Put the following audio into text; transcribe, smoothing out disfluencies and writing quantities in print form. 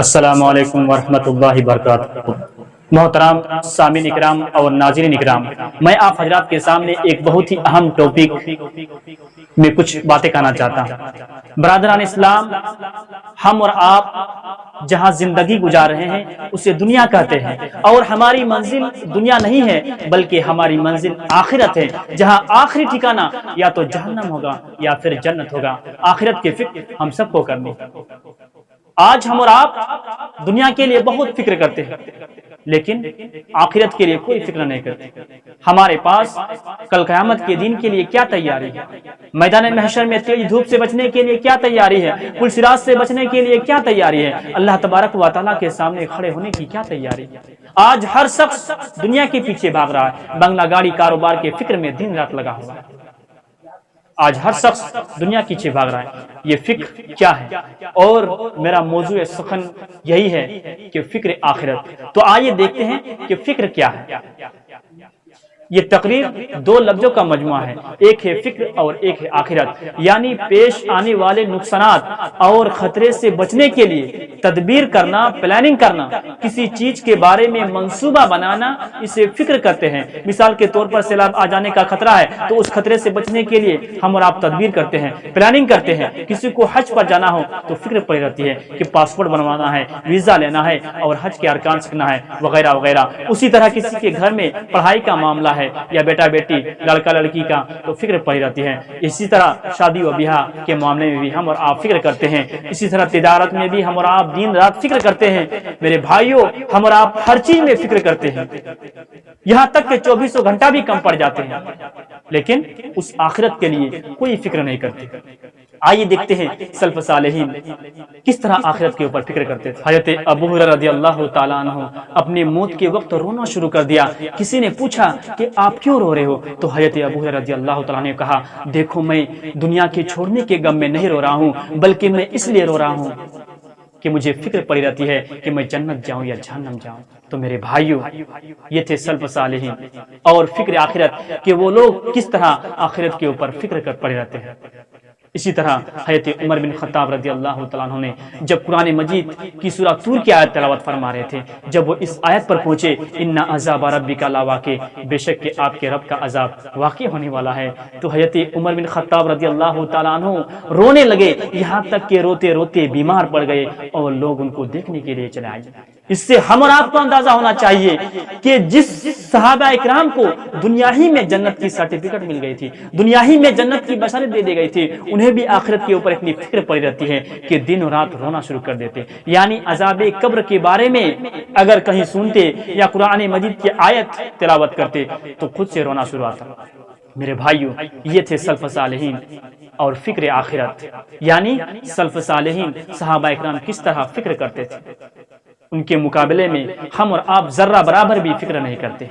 السلام علیکم ورحمۃ اللہ وبرکاتہ۔ محترم سامعین اکرام اور ناظرین اکرام، میں آپ حضرات کے سامنے ایک بہت ہی اہم ٹاپک میں کچھ باتیں کہنا چاہتا ہوں۔ برادران اسلام، ہم اور آپ جہاں زندگی گزار رہے ہیں اسے دنیا کہتے ہیں، اور ہماری منزل دنیا نہیں ہے بلکہ ہماری منزل آخرت ہے، جہاں آخری ٹھکانہ یا تو جہنم ہوگا یا پھر جنت ہوگا۔ آخرت کی فکر ہم سب کو کرنی ہے۔ آج ہم اور آپ دنیا کے لیے بہت فکر کرتے ہیں لیکن آخرت کے لیے کوئی فکر نہیں کرتے۔ ہمارے پاس کل قیامت کے دن کے لیے کیا تیاری ہے؟ میدان محشر میں تیز دھوپ سے بچنے کے لیے کیا تیاری ہے؟ پل صراط سے بچنے کے لیے کیا تیاری ہے؟ اللہ تبارک و تعالیٰ کے سامنے کھڑے ہونے کی کیا تیاری ہے؟ آج ہر شخص دنیا کے پیچھے بھاگ رہا ہے، بنگلہ گاڑی کاروبار کے فکر میں دن رات لگا ہوا ہے۔ آج ہر شخص دنیا کے پیچھے بھاگ رہا ہے۔ یہ فکر کیا ہے؟ اور میرا موضوع سخن یہی ہے کہ فکر آخرت۔ تو آئیے دیکھتے ہیں کہ فکر کیا ہے۔ یہ تقریر دو لفظوں کا مجموعہ ہے، ایک ہے فکر اور ایک ہے آخرت، یعنی پیش آنے والے نقصانات اور خطرے سے بچنے کے لیے تدبیر کرنا، پلاننگ کرنا، کسی چیز کے بارے میں منصوبہ بنانا، اسے فکر کہتے ہیں۔ مثال کے طور پر سیلاب آ جانے کا خطرہ ہے تو اس خطرے سے بچنے کے لیے ہم اور آپ تدبیر کرتے ہیں، پلاننگ کرتے ہیں۔ کسی کو حج پر جانا ہو تو فکر پڑی رہتی ہے کہ پاسپورٹ بنوانا ہے، ویزا لینا ہے اور حج کے ارکان سیکھنا ہے وغیرہ وغیرہ۔ اسی طرح کسی کے گھر میں پڑھائی کا معاملہ ہے یا بیٹا بیٹی، لڑکا لڑکی کا، تو فکر پڑی رہتی ہے۔ اسی طرح شادی و بیاہ کے معاملے میں بھی ہم اور آپ فکر کرتے ہیں۔ اسی طرح تجارت میں بھی ہم اور آپ دن رات فکر کرتے ہیں۔ میرے بھائیوں، ہم اور آپ ہر چیز میں فکر کرتے ہیں، یہاں تک کہ 24 گھنٹہ بھی کم پڑ جاتے ہیں، لیکن اس آخرت کے لیے کوئی فکر نہیں کرتے۔ آئیے دیکھتے ہیں سلف صالحین کس طرح آخرت کے اوپر فکر کرتے تھے۔ حضرت ابو ہریرہ رضی اللہ تعالیٰ عنہ اپنی موت کے وقت رونا شروع کر دیا۔ کسی نے پوچھا کہ آپ کیوں رو رہے ہو؟ تو حضرت ابو ہریرہ رضی اللہ تعالیٰ نے کہا، دیکھو میں دنیا کے چھوڑنے کے غم میں نہیں رو رہا ہوں، بلکہ میں اس لیے رو رہا ہوں کہ مجھے فکر پڑی رہتی ہے کہ میں جنت جاؤں یا جہنم جاؤں۔ تو میرے بھائیوں، یہ تھے سلف صالحین اور فکر آخرت کہ وہ لوگ کس طرح آخرت کے اوپر فکر کر پڑے رہتے ہیں۔ اسی طرح حضرت عمر بن خطاب رضی اللہ تعالیٰ عنہ نے جب قرآن مجید کی سورہ طور کی آیت تلاوت فرما رہے تھے، جب وہ اس آیت پر پہنچے، ان عذاب ربک لواقع، بے شک کہ آپ کے رب کا عذاب واقع ہونے والا ہے، تو حضرت عمر بن خطاب رضی اللہ تعالیٰ عنہ رونے لگے، یہاں تک کہ روتے روتے بیمار پڑ گئے اور لوگ ان کو دیکھنے کے لیے چلے آئے۔ اس سے ہم اور آپ کو اندازہ ہونا چاہیے کہ جس صحابہ اکرام کو دنیا ہی میں جنت کی سرٹیفکیٹ مل گئی تھی، دنیا ہی میں جنت کی بشارت دے دی گئی تھی، انہیں بھی آخرت کے اوپر اتنی فکر پڑی رہتی ہے کہ دن و رات رونا شروع کر دیتے۔ یعنی عذاب قبر کے بارے میں اگر کہیں سنتے یا قرآن مجید کی آیت تلاوت کرتے تو خود سے رونا شروع آتا۔ میرے بھائیوں، یہ تھے سلف صالحین اور فکر آخرت، یعنی سلف صالحین صحابہ اکرام کس طرح فکر کرتے تھے، ان کے مقابلے میں ہم اور آپ ذرہ برابر بھی فکر نہیں کرتے۔